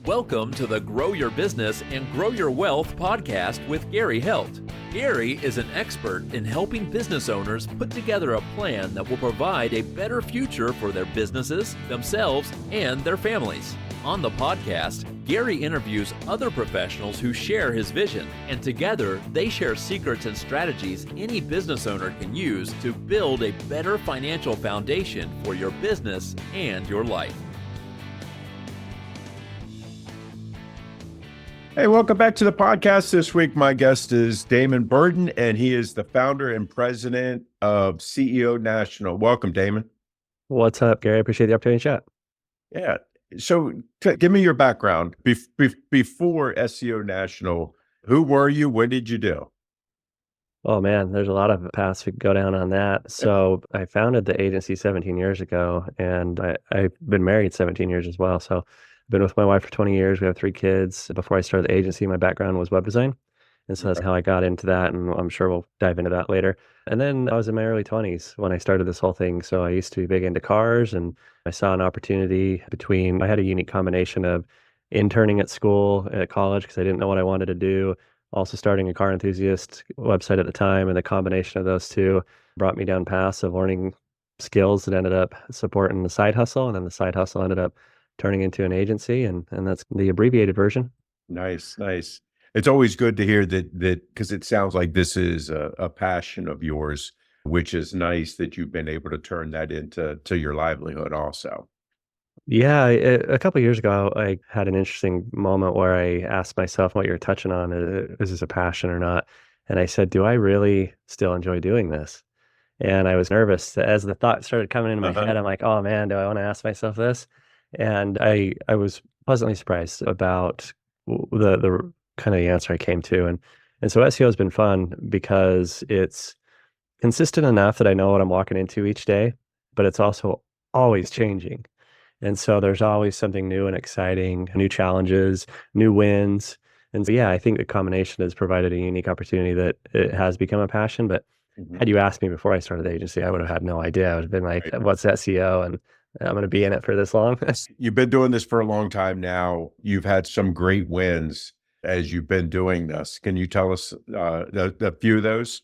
Welcome to the Grow Your Business and Grow Your Wealth podcast with Gary Helt. Gary is an expert in helping business owners put together a plan that will provide a better future for their businesses, themselves, and their families. On the podcast, Gary interviews other professionals who share his vision, and together they share secrets and strategies any business owner can use to build a better financial foundation for your business and your life. Hey, welcome back to the podcast. This week, my guest is Damon Burton, and he is the founder and president of SEO National. Welcome, Damon. What's up, Gary? I appreciate the opportunity to chat. Yeah. So give me your background. Before SEO National, who were you? What did you do? Oh, man, there's a lot of paths we could go down on that. So I founded the agency 17 years ago, and I've been married 17 years as well. So I've been with my wife for 20 years. We have 3 kids. Before I started the agency, my background was web design. And so that's how I got into that. And I'm sure we'll dive into that later. And then I was in my early 20s when I started this whole thing. So I used to be big into cars, and I saw an opportunity I had a unique combination of interning at school, at college, because I didn't know what I wanted to do. Also starting a car enthusiast website at the time. And the combination of those two brought me down paths of learning skills that ended up supporting the side hustle. And then the side hustle ended up turning into an agency, and that's the abbreviated version. Nice. It's always good to hear that because it sounds like this is a passion of yours, which is nice that you've been able to turn that into your livelihood also. Yeah, a couple of years ago, I had an interesting moment where I asked myself what you're touching on, is this a passion or not? And I said, do I really still enjoy doing this? And I was nervous. As the thought started coming into my head, I'm like, oh man, do I want to ask myself this? And I was pleasantly surprised about the kind of the answer I came to. And so SEO has been fun because it's consistent enough that I know what I'm walking into each day, but it's also always changing. And so there's always something new and exciting, new challenges, new wins. And so, yeah, I think the combination has provided a unique opportunity that it has become a passion. But had you asked me before I started the agency, I would have had no idea. I would have been like, what's SEO? And I'm going to be in it for this long. You've been doing this for a long time now. You've had some great wins as you've been doing this. Can you tell us a few of those?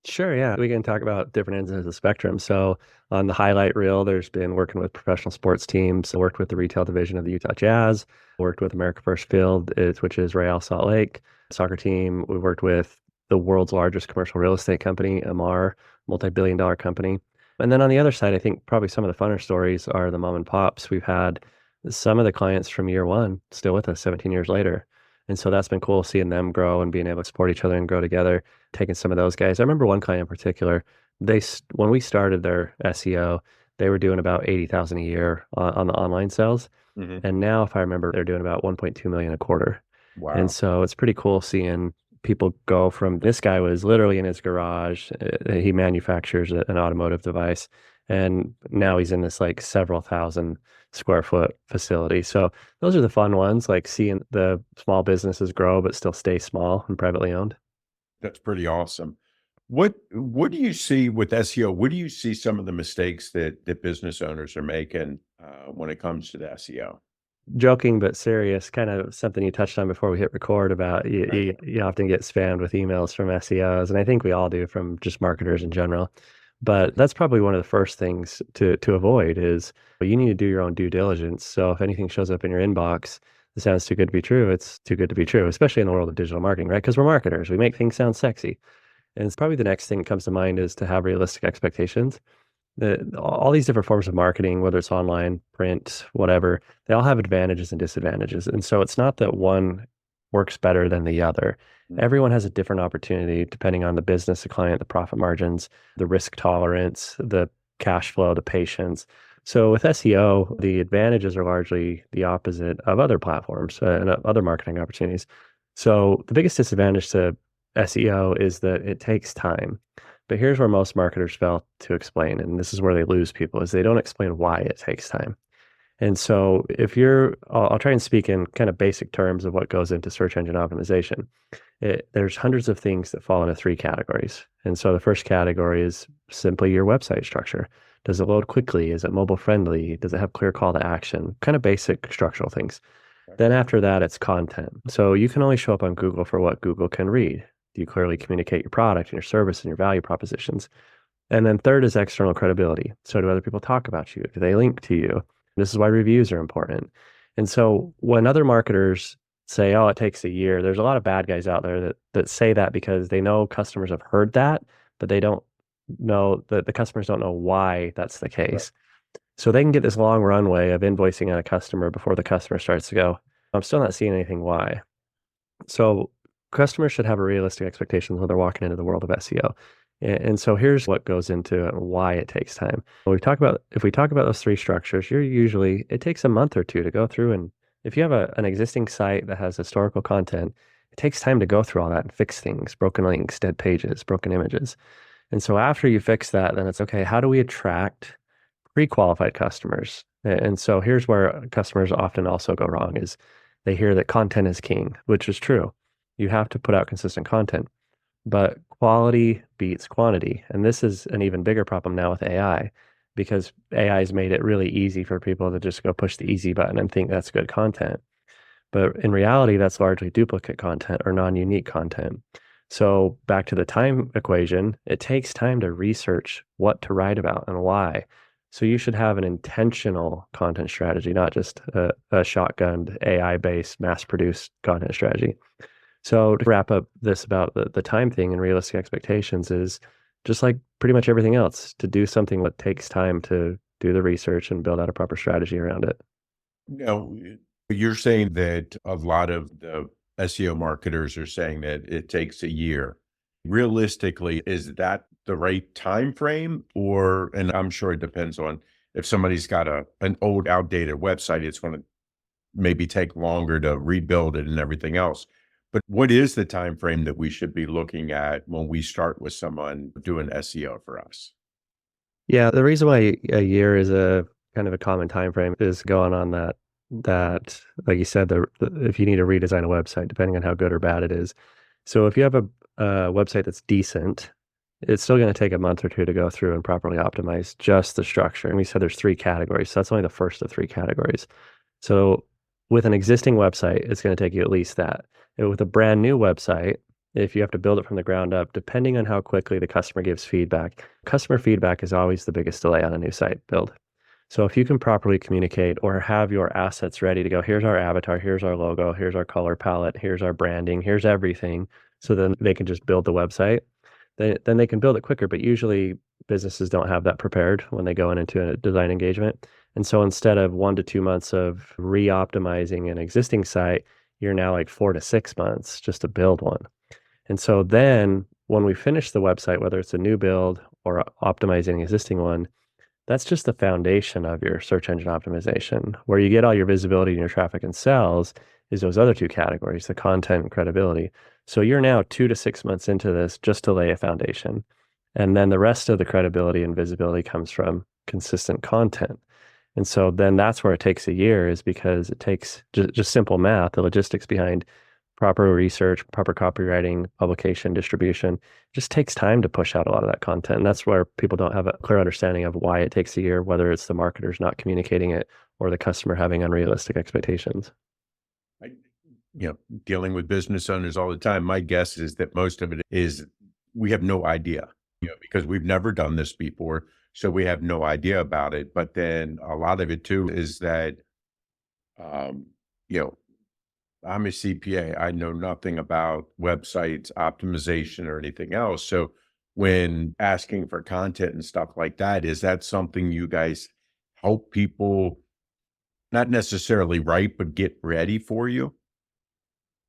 Sure, yeah. We can talk about different ends of the spectrum. So on the highlight reel, there's been working with professional sports teams. I worked with the retail division of the Utah Jazz, worked with America First Field, which is Real Salt Lake soccer team. We worked with the world's largest commercial real estate company, Amar, multi-billion-dollar company. And then on the other side, I think probably some of the funner stories are the mom and pops. We've had some of the clients from year one still with us 17 years later. And so that's been cool seeing them grow and being able to support each other and grow together, taking some of those guys. I remember one client in particular, when we started their SEO, they were doing about 80,000 a year on the online sales. Mm-hmm. And now, if I remember, they're doing about 1.2 million a quarter. Wow. And so it's pretty cool seeing people go from, this guy was literally in his garage. He manufactures an automotive device. And now he's in this like several thousand square foot facility. So those are the fun ones, like seeing the small businesses grow, but still stay small and privately owned. That's pretty awesome. What do you see with SEO? What do you see some of the mistakes that business owners are making when it comes to the SEO? Joking but serious, kind of something you touched on before we hit record about you often get spammed with emails from SEOs, and I think we all do from just marketers in general. But that's probably one of the first things to avoid is you need to do your own due diligence. So if anything shows up in your inbox that sounds too good to be true, it's too good to be true, especially in the world of digital marketing, right? Because we're marketers, we make things sound sexy. And it's probably the next thing that comes to mind is to have realistic expectations. All these different forms of marketing, whether it's online, print, whatever, they all have advantages and disadvantages. And so it's not that one works better than the other. Everyone has a different opportunity depending on the business, the client, the profit margins, the risk tolerance, the cash flow, the patience. So with SEO, the advantages are largely the opposite of other platforms and other marketing opportunities. So the biggest disadvantage to SEO is that it takes time. But here's where most marketers fail to explain, and this is where they lose people, is they don't explain why it takes time. And so I'll try and speak in kind of basic terms of what goes into search engine optimization. There's hundreds of things that fall into 3 categories. And so the first category is simply your website structure. Does it load quickly? Is it mobile friendly? Does it have clear call to action? Kind of basic structural things. Then after that, it's content. So you can only show up on Google for what Google can read. Do you clearly communicate your product and your service and your value propositions? And then third is external credibility. So do other people talk about you? Do they link to you? This is why reviews are important. And so when other marketers say, oh, it takes a year, there's a lot of bad guys out there that say that because they know customers have heard that, but they don't know that the customers don't know why that's the Right. case. So they can get this long runway of invoicing on a customer before the customer starts to go, I'm still not seeing anything why. So customers should have a realistic expectation when they're walking into the world of SEO. And so here's what goes into it and why it takes time. If we talk about those three structures, it takes a month or two to go through. And if you have an existing site that has historical content, it takes time to go through all that and fix things, broken links, dead pages, broken images. And so after you fix that, then it's okay, how do we attract pre-qualified customers? And so here's where customers often also go wrong is they hear that content is king, which is true. You have to put out consistent content, but quality beats quantity. And this is an even bigger problem now with AI because AI has made it really easy for people to just go push the easy button and think that's good content. But in reality, that's largely duplicate content or non-unique content. So back to the time equation, it takes time to research what to write about and why. So you should have an intentional content strategy, not just a shotgunned AI-based mass-produced content strategy. So to wrap up this about the time thing and realistic expectations is just like pretty much everything else, to do something that takes time to do the research and build out a proper strategy around it. Now, you're saying that a lot of the SEO marketers are saying that it takes a year. Realistically, is that the right time frame? Or, and I'm sure it depends on if somebody's got an old, outdated website, it's going to maybe take longer to rebuild it and everything else. But what is the time frame that we should be looking at when we start with someone doing SEO for us? Yeah, the reason why a year is a kind of a common time frame is going on that like you said, if you need to redesign a website, depending on how good or bad it is. So if you have a website that's decent, it's still going to take a month or two to go through and properly optimize just the structure. And we said there's three categories, so that's only the first of three categories. So with an existing website, it's going to take you at least that. And with a brand new website, if you have to build it from the ground up, depending on how quickly the customer gives feedback, customer feedback is always the biggest delay on a new site build. So if you can properly communicate or have your assets ready to go, here's our avatar, here's our logo, here's our color palette, here's our branding, here's everything, so then they can just build the website, then they can build it quicker. But usually businesses don't have that prepared when they go into a design engagement. And so instead of 1 to 2 months of re-optimizing an existing site, you're now like 4 to 6 months just to build one. And so then when we finish the website, whether it's a new build or optimizing an existing one, that's just the foundation of your search engine optimization. Where you get all your visibility and your traffic and sales is those other two categories, the content and credibility. So you're now 2 to 6 months into this just to lay a foundation. And then the rest of the credibility and visibility comes from consistent content. And so then that's where it takes a year, is because it takes just simple math, the logistics behind proper research, proper copywriting, publication, distribution. It just takes time to push out a lot of that content. And that's where people don't have a clear understanding of why it takes a year, whether it's the marketers not communicating it or the customer having unrealistic expectations. I, dealing with business owners all the time, my guess is that most of it is we have no idea, because we've never done this before. So we have no idea about it. But then a lot of it too is that, you know, I'm a CPA. I know nothing about websites, optimization, or anything else. So when asking for content and stuff like that, is that something you guys help people not necessarily write, but get ready for you?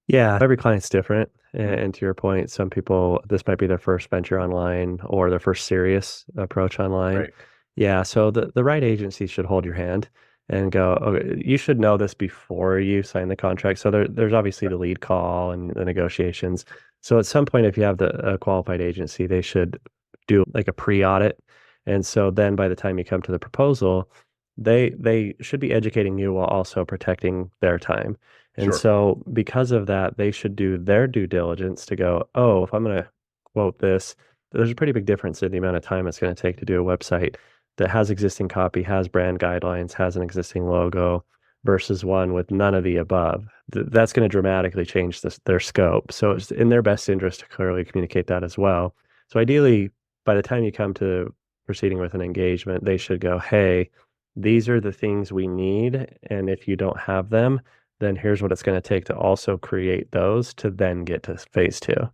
Yeah, every client's different. Mhm. And to your point, some people, this might be their first venture online or their first serious approach online. Right. Yeah, so the right agency should hold your hand and go, okay, you should know this before you sign the contract. So there's obviously the lead call and the negotiations. So at some point, if you have a qualified agency, they should do like a pre-audit. And so then by the time you come to the proposal, they should be educating you while also protecting their time. And Sure. so because of that, they should do their due diligence to go, oh, if I'm going to quote this, there's a pretty big difference in the amount of time it's going to take to do a website that has existing copy, has brand guidelines, has an existing logo, versus one with none of the above. That's going to dramatically change their scope. So it's in their best interest to clearly communicate that as well. So ideally, by the time you come to proceeding with an engagement, they should go, hey, these are the things we need. And if you don't have them, then here's what it's going to take to also create those to then get to phase two.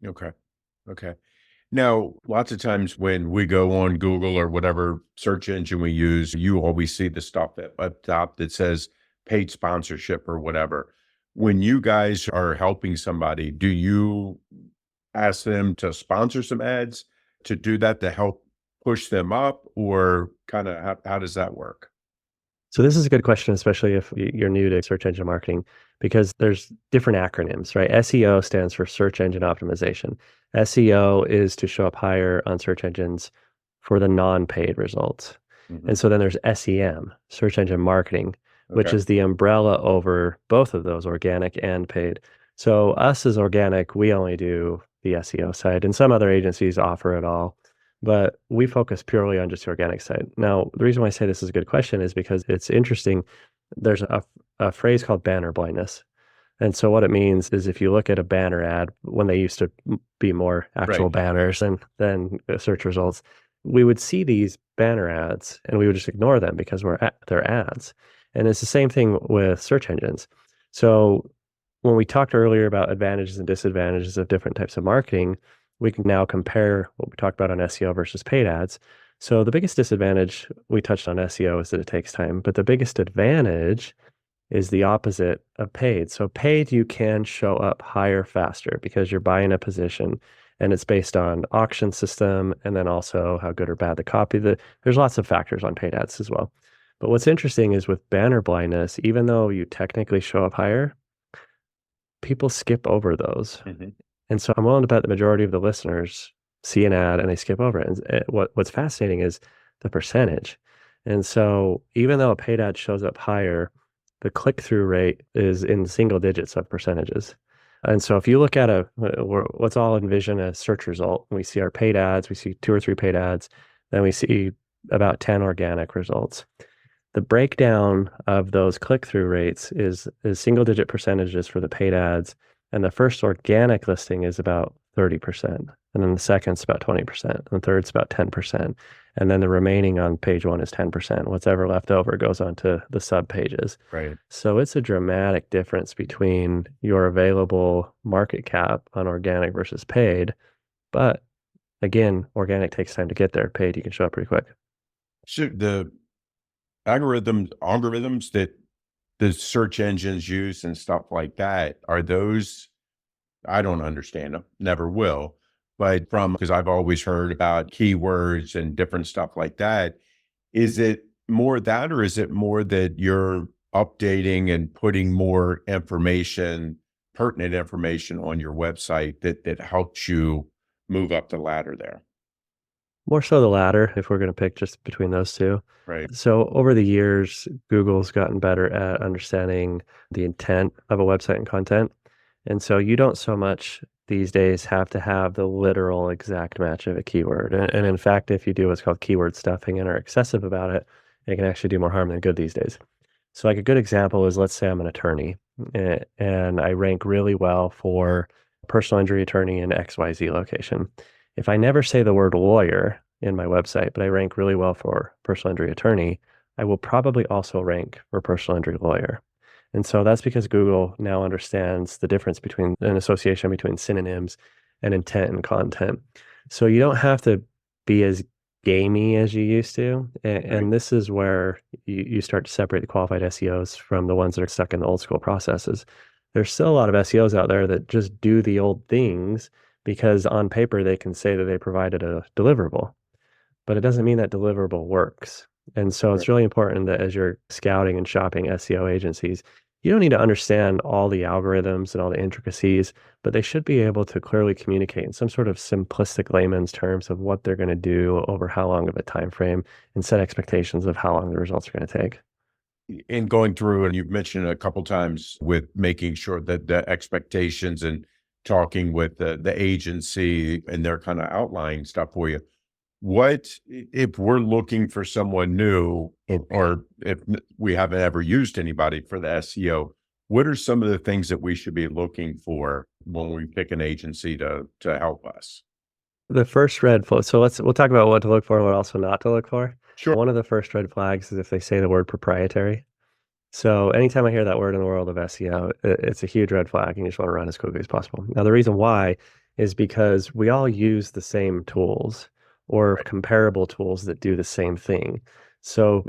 Okay. Okay. Now, lots of times when we go on Google or whatever search engine we use, you always see the stuff up top that says paid sponsorship or whatever. When you guys are helping somebody, do you ask them to sponsor some ads to do that to help push them up, or kind of how does that work? So this is a good question, especially if you're new to search engine marketing, because there's different acronyms, right? SEO stands for search engine optimization. SEO is to show up higher on search engines for the non-paid results. Mhm. And so then there's SEM, search engine marketing, which Okay. is the umbrella over both of those, organic and paid. So us as organic, we only do the SEO side, and some other agencies offer it all. But we focus purely on just the organic side. Now, the reason why I say this is a good question is because it's interesting. There's a phrase called banner blindness. And so what it means is if you look at a banner ad, when they used to be more actual Right. banners than search results, we would see these banner ads and we would just ignore them because they're ads. And it's the same thing with search engines. So when we talked earlier about advantages and disadvantages of different types of marketing, we can now compare what we talked about on SEO versus paid ads. So the biggest disadvantage we touched on SEO is that it takes time, but the biggest advantage is the opposite of paid. So paid, you can show up higher faster because you're buying a position and it's based on auction system and then also how good or bad the copy. There's lots of factors on paid ads as well. But what's interesting is with banner blindness, even though you technically show up higher, people skip over those. Mhm. And so I'm willing to bet the majority of the listeners see an ad and they skip over it. And what's fascinating is the percentage. And so even though a paid ad shows up higher, the click-through rate is in single digits of percentages. And so if you look at let's all envision a search result. We see our paid ads, we see 2 or 3 paid ads, then we see about 10 organic results. The breakdown of those click-through rates is single digit percentages for the paid ads, and the first organic listing is about 30%, and then the second's about 20%, and the third's about 10%, and then the remaining on page 1 is 10%. What's ever left over goes on to the sub pages. Right. So it's a dramatic difference between your available market cap on organic versus paid, but again, organic takes time to get there. Paid, you can show up pretty quick. So the algorithms that the search engines use and stuff like that, are those, I don't understand them, never will, but because I've always heard about keywords and different stuff like that, is it more that, or is it more that you're updating and putting more information, pertinent information on your website that helps you move up the ladder there? More so the latter, if we're going to pick just between those two. Right. So over the years, Google's gotten better at understanding the intent of a website and content. And so you don't so much these days have to have the literal exact match of a keyword. And in fact, if you do what's called keyword stuffing and are excessive about it, it can actually do more harm than good these days. So like a good example is, let's say I'm an attorney and I rank really well for personal injury attorney in XYZ location. If I never say the word lawyer in my website, but I rank really well for personal injury attorney, I will probably also rank for personal injury lawyer. And so that's because Google now understands the difference between an association between synonyms and intent and content. So you don't have to be as gamey as you used to. Right. And this is where you start to separate the qualified SEOs from the ones that are stuck in the old school processes. There's still a lot of SEOs out there that just do the old things because on paper they can say that they provided a deliverable, but it doesn't mean that deliverable works. And so it's Right. really important that as you're scouting and shopping SEO agencies, you don't need to understand all the algorithms and all the intricacies, but they should be able to clearly communicate in some sort of simplistic layman's terms of what they're going to do over how long of a time frame and set expectations of how long the results are going to take. In going through, and you've mentioned a couple times with making sure that the expectations and talking with the agency and they're kind of outlining stuff for you. what if we're looking for someone new, or if we haven't ever used anybody for the SEO, what are some of the things that we should be looking for when we pick an agency to help us? The first red flag. So we'll talk about what to look for and what also not to look for. Sure. One of the first red flags is if they say the word proprietary. So anytime I hear that word in the world of SEO, it's a huge red flag, and you just want to run as quickly as possible. Now, the reason why is because we all use the same tools or comparable tools that do the same thing. So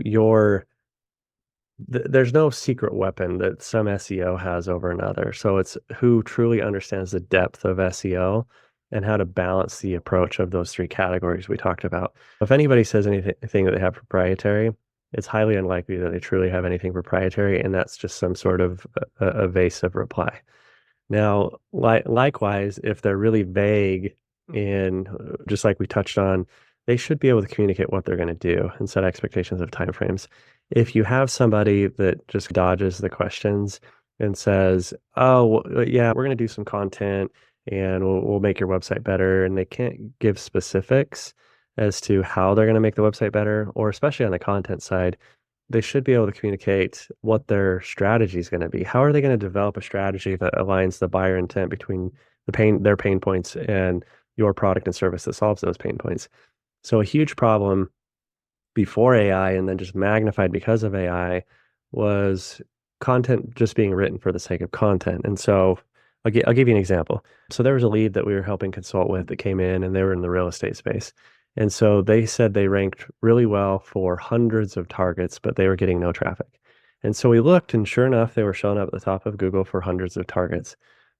there's no secret weapon that some SEO has over another. So it's who truly understands the depth of SEO and how to balance the approach of those three categories we talked about. If anybody says anything that they have proprietary, it's highly unlikely that they truly have anything proprietary, and that's just some sort of evasive reply. Now, likewise, if they're really vague in, just like we touched on, they should be able to communicate what they're going to do and set expectations of timeframes. If you have somebody that just dodges the questions and says, "Oh, well, yeah, we're going to do some content and we'll make your website better," and they can't give specifics as to how they're going to make the website better, or especially on the content side, they should be able to communicate what their strategy is going to be. How are they going to develop a strategy that aligns the buyer intent between their pain points and your product and service that solves those pain points? So a huge problem before AI and then just magnified because of AI was content just being written for the sake of content. And so I'll give you an example. So there was a lead that we were helping consult with that came in, and they were in the real estate space. And so they said they ranked really well for hundreds of targets, but they were getting no traffic. And so we looked, and sure enough, they were showing up at the top of Google for hundreds of targets.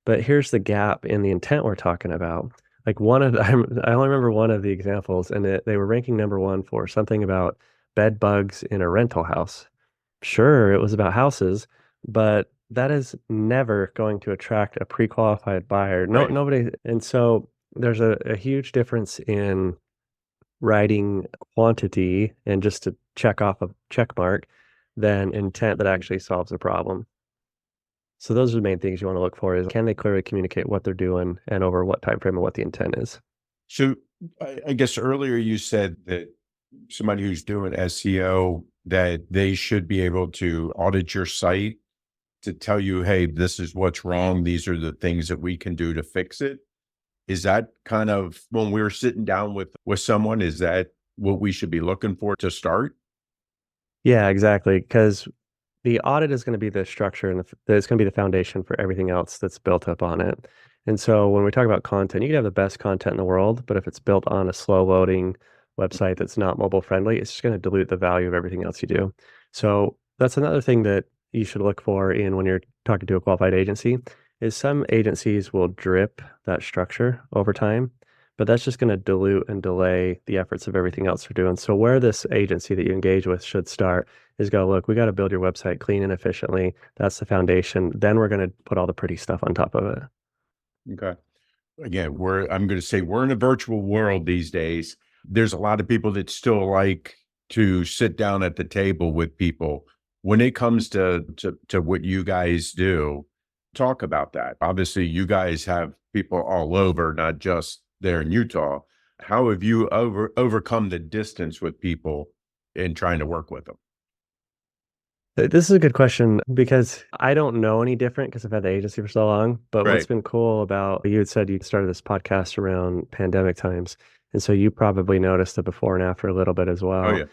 But here's the gap in the intent we're talking about. Like I only remember one of the examples, and they were ranking number one for something about bed bugs in a rental house. Sure, it was about houses, but that is never going to attract a pre-qualified buyer. No, Right. nobody. And so there's a huge difference in writing quantity and just to check off a check mark than intent that actually solves a problem. So those are the main things you want to look for is, can they clearly communicate what they're doing and over what time frame and what the intent is. So I guess earlier you said that somebody who's doing SEO, that they should be able to audit your site to tell you, hey, this is what's wrong. These are the things that we can do to fix it. Is that kind of, when we're sitting down with someone, is that what we should be looking for to start? Yeah, exactly. Because the audit is going to be the structure and it's going to be the foundation for everything else that's built up on it. And so when we talk about content, you can have the best content in the world, but if it's built on a slow loading website that's not mobile friendly, it's just going to dilute the value of everything else you do. So that's another thing that you should look for in when you're talking to a qualified agency is some agencies will drip that structure over time, but that's just going to dilute and delay the efforts of everything else they're doing. So where this agency that you engage with should start is go, look, we got to build your website clean and efficiently. That's the foundation. Then we're going to put all the pretty stuff on top of it. Okay. Again, I'm going to say we're in a virtual world these days. There's a lot of people that still like to sit down at the table with people. When it comes to what you guys do, talk about that. Obviously, you guys have people all over, not just there in Utah. How have you overcome the distance with people in trying to work with them? This is a good question because I don't know any different because I've had the agency for so long. But what's Right. been cool about, you had said you started this podcast around pandemic times. And so you probably noticed the before and after a little bit as Oh, well. yeah.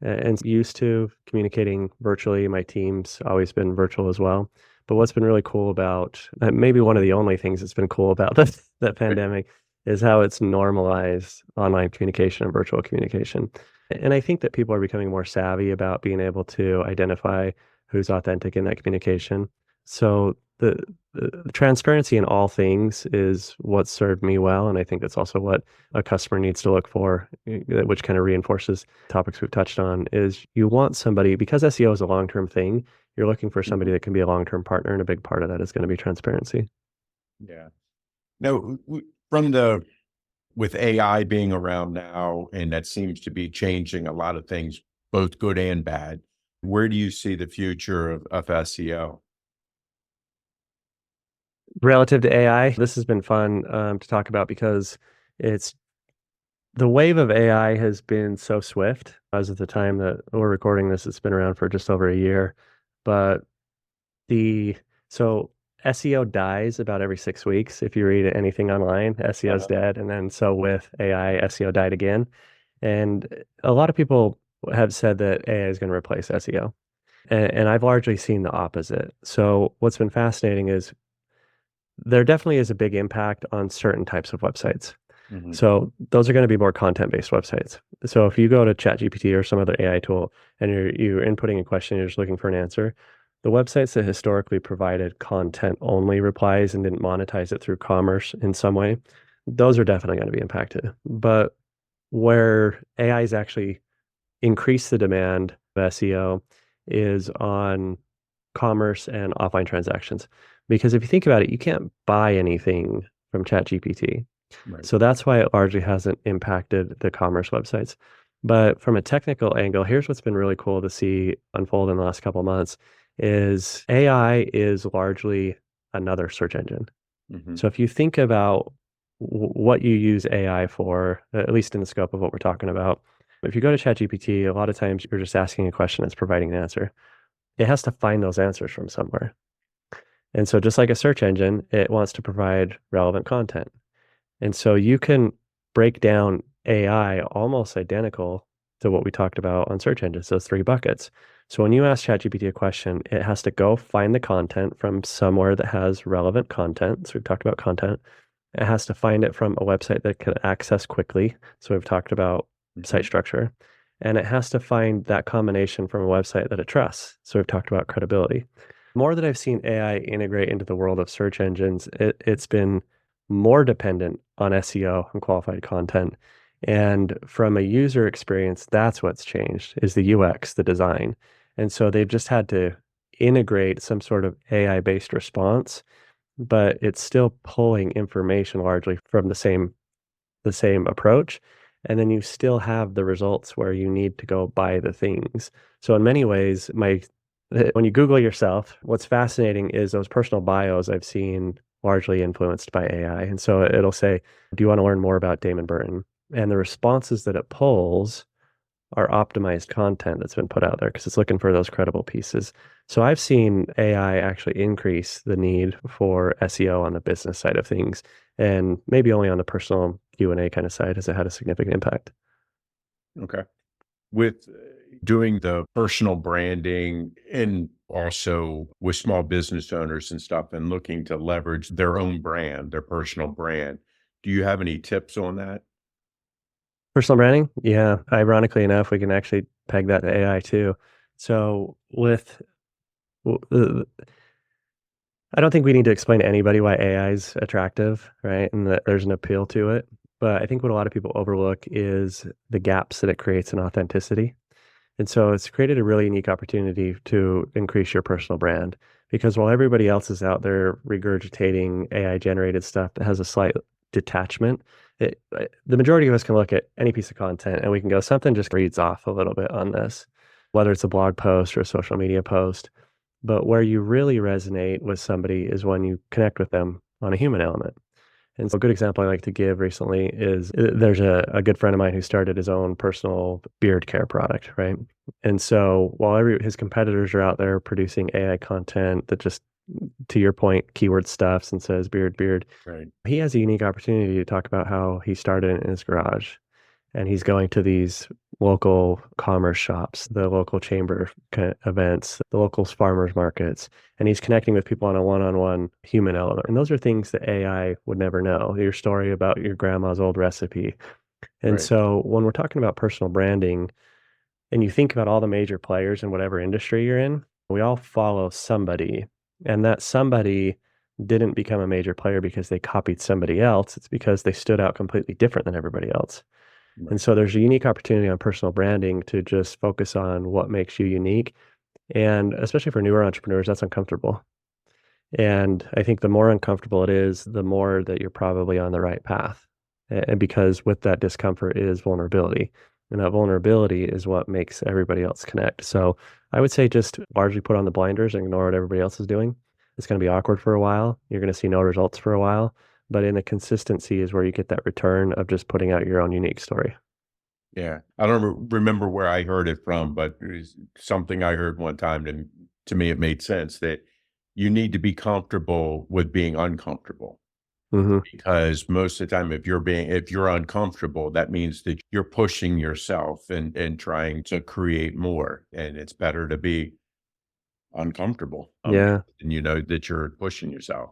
And used to communicating virtually. My team's always been virtual as well. But what's been really cool about, maybe one of the only things that's been cool about that Right. pandemic is how it's normalized online communication and virtual communication. And I think that people are becoming more savvy about being able to identify who's authentic in that communication. So the transparency in all things is what served me well. And I think that's also what a customer needs to look for, which kind of reinforces topics we've touched on, is you want somebody, because SEO is a long-term thing, you're looking for somebody Mhm. that can be a long-term partner. And a big part of that is going to be transparency. Yeah. Now, from with AI being around now, and that seems to be changing a lot of things, both good and bad, where do you see the future of SEO? Relative to AI, this has been fun to talk about because it's The wave of AI has been so swift. As of the time that we're recording this, it's been around for just over a year. But the so SEO dies about every 6 weeks. If you read anything online, SEO is dead. And then so with AI, SEO died again. And a lot of people have said that AI is going to replace SEO. And I've largely seen the opposite. So what's been fascinating is there definitely is a big impact on certain types of websites. Mhm. So those are going to be more content-based websites. So if you go to ChatGPT or some other AI tool and you're inputting a question, you're just looking for an answer, the websites that historically provided content-only replies and didn't monetize it through commerce in some way, those are definitely going to be impacted. But where AI is actually increased the demand of SEO is on commerce and offline transactions. Because if you think about it, you can't buy anything from ChatGPT. Right. So that's why it largely hasn't impacted the commerce websites. But from a technical angle, here's what's been really cool to see unfold in the last couple of months is AI is largely another search engine. Mhm. So if you think about what you use AI for, at least in the scope of what we're talking about, if you go to ChatGPT, a lot of times you're just asking a question, it's providing an answer. It has to find those answers from somewhere. And so just like a search engine, it wants to provide relevant content. And so you can break down AI almost identical to what we talked about on search engines, those three buckets. So when you ask ChatGPT a question, it has to go find the content from somewhere that has relevant content. So we've talked about content. It has to find it from a website that can access quickly. So we've talked about site Mhm. structure. And it has to find that combination from a website that it trusts. So we've talked about credibility. More that I've seen AI integrate into the world of search engines, it's been more dependent on SEO and qualified content. And from a user experience, that's what's changed is the UX, the design. And so they've just had to integrate some sort of AI-based response, but it's still pulling information largely from the same approach. And then you still have the results where you need to go buy the things. So in many ways, when you Google yourself, what's fascinating is those personal bios I've seen largely influenced by AI. And so it'll say, do you want to learn more about Damon Burton? And the responses that it pulls are optimized content that's been put out there because it's looking for those credible pieces. So I've seen AI actually increase the need for SEO on the business side of things, and maybe only on the personal Q&A kind of side has it had a significant impact. Okay. With doing the personal branding and also with small business owners and stuff and looking to leverage their own brand, their personal brand, do you have any tips on that? Personal branding, yeah. Ironically enough, we can actually peg that to AI too. So I don't think we need to explain to anybody why AI is attractive, right? And that there's an appeal to it. But I think what a lot of people overlook is the gaps that it creates in authenticity. And so it's created a really unique opportunity to increase your personal brand because while everybody else is out there regurgitating AI generated stuff that has a slight detachment, the majority of us can look at any piece of content and we can go, something just reads off a little bit on this, whether it's a blog post or a social media post. But where you really resonate with somebody is when you connect with them on a human element. And so a good example I like to give recently is there's a good friend of mine who started his own personal beard care product, right? And so while his competitors are out there producing AI content that just, to your point, keyword stuffs and says beard, beard, Right. he has a unique opportunity to talk about how he started in his garage and he's going to these local commerce shops, the local chamber kind of events, the local farmers markets, and he's connecting with people on a one-on-one human element. And those are things that AI would never know. Your story about your grandma's old recipe. And Right. so when we're talking about personal branding and you think about all the major players in whatever industry you're in, we all follow somebody. And that somebody didn't become a major player because they copied somebody else. It's because they stood out completely different than everybody else. And Right. so there's a unique opportunity on personal branding to just focus on what makes you unique. And especially for newer entrepreneurs, that's uncomfortable. And I think the more uncomfortable it is, the more that you're probably on the right path. And because with that discomfort is vulnerability. And that vulnerability is what makes everybody else connect. So I would say just largely put on the blinders and ignore what everybody else is doing. It's going to be awkward for a while. You're going to see no results for a while. but in the consistency is where you get that return of just putting out your own unique story. Yeah. I don't remember where I heard it from, but it was something I heard one time, and to me, it made sense that you need to be comfortable with being uncomfortable. Hmm. Because most of the time, if you're uncomfortable, that means that you're pushing yourself and trying to create more. And it's better to be uncomfortable, Yeah. and you know that you're pushing yourself.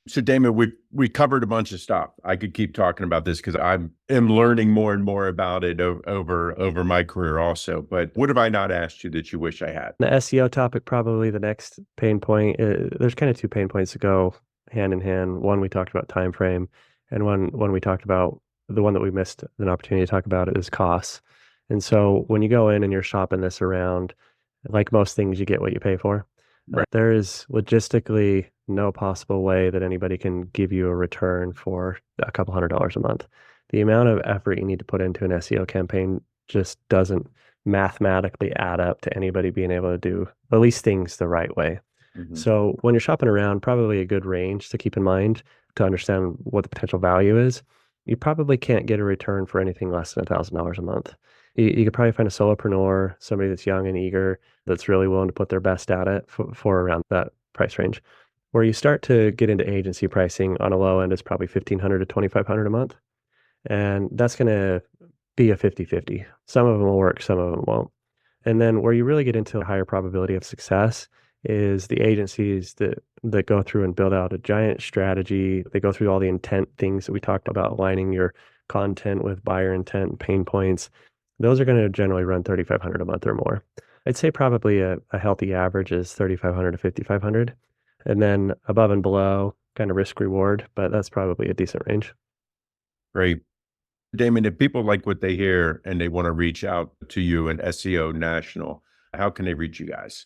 So, Damon, we covered a bunch of stuff. I could keep talking about this because I am learning more and more about it over my career also. But what have I not asked you that you wish I had? The SEO topic, probably the next pain point. There's kind of two pain points that go hand in hand. One, we talked about time frame, and one we talked about, the one that we missed an opportunity to talk about, is costs. And so when you go in and you're shopping this around, like most things, you get what you pay for. Right. There is logistically no possible way that anybody can give you a return for a couple $100s a month. The amount of effort you need to put into an SEO campaign just doesn't mathematically add up to anybody being able to do at least things the right way. Mhm. So when you're shopping around, probably a good range to keep in mind to understand what the potential value is. You probably can't get a return for anything less than $1,000 a month. You could probably find a solopreneur, somebody that's young and eager, that's really willing to put their best at it for around that price range. Where you start to get into agency pricing on a low end is probably 1,500 to 2,500 a month. And that's going to be a 50-50. Some of them will work, some of them won't. And then where you really get into a higher probability of success is the agencies that go through and build out a giant strategy. They go through all the intent things that we talked about, aligning your content with buyer intent and pain points. Those are going to generally run 3,500 a month or more. I'd say probably a healthy average is 3,500 to 5,500. And then above and below, kind of risk reward, but that's probably a decent range. Great. Damon, if people like what they hear and they want to reach out to you and SEO National, how can they reach you guys?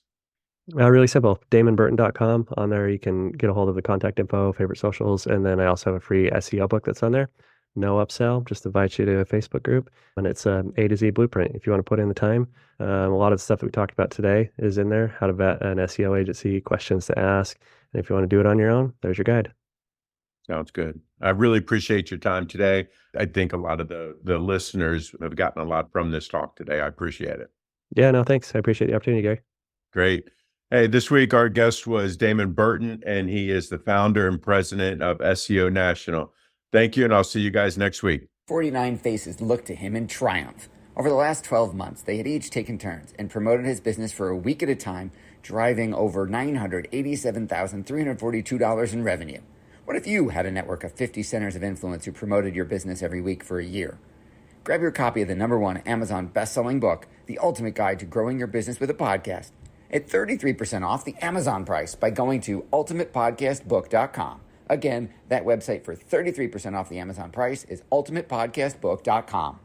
Really simple. DamonBurton.com. On there, you can get a hold of the contact info, favorite socials, and then I also have a free SEO book that's on there. No upsell, just invite you to a Facebook group, and it's an A to Z blueprint. If you want to put in the time, a lot of the stuff that we talked about today is in there. How to vet an SEO agency, questions to ask, and if you want to do it on your own, there's your guide. Sounds good. I really appreciate your time today. I think a lot of the listeners have gotten a lot from this talk today. I appreciate it. Yeah, no, thanks. I appreciate the opportunity, Gary. Great. Hey, this week our guest was Damon Burton, and he is the founder and president of SEO National. Thank you, and I'll see you guys next week. 49 faces looked to him in triumph. Over the last 12 months, they had each taken turns and promoted his business for a week at a time, driving over $987,342 in revenue. What if you had a network of 50 centers of influence who promoted your business every week for a year? Grab your copy of the #1 Amazon best-selling book, The Ultimate Guide to Growing Your Business with a Podcast, at 33% off the Amazon price by going to ultimatepodcastbook.com. Again, that website for 33% off the Amazon price is ultimatepodcastbook.com.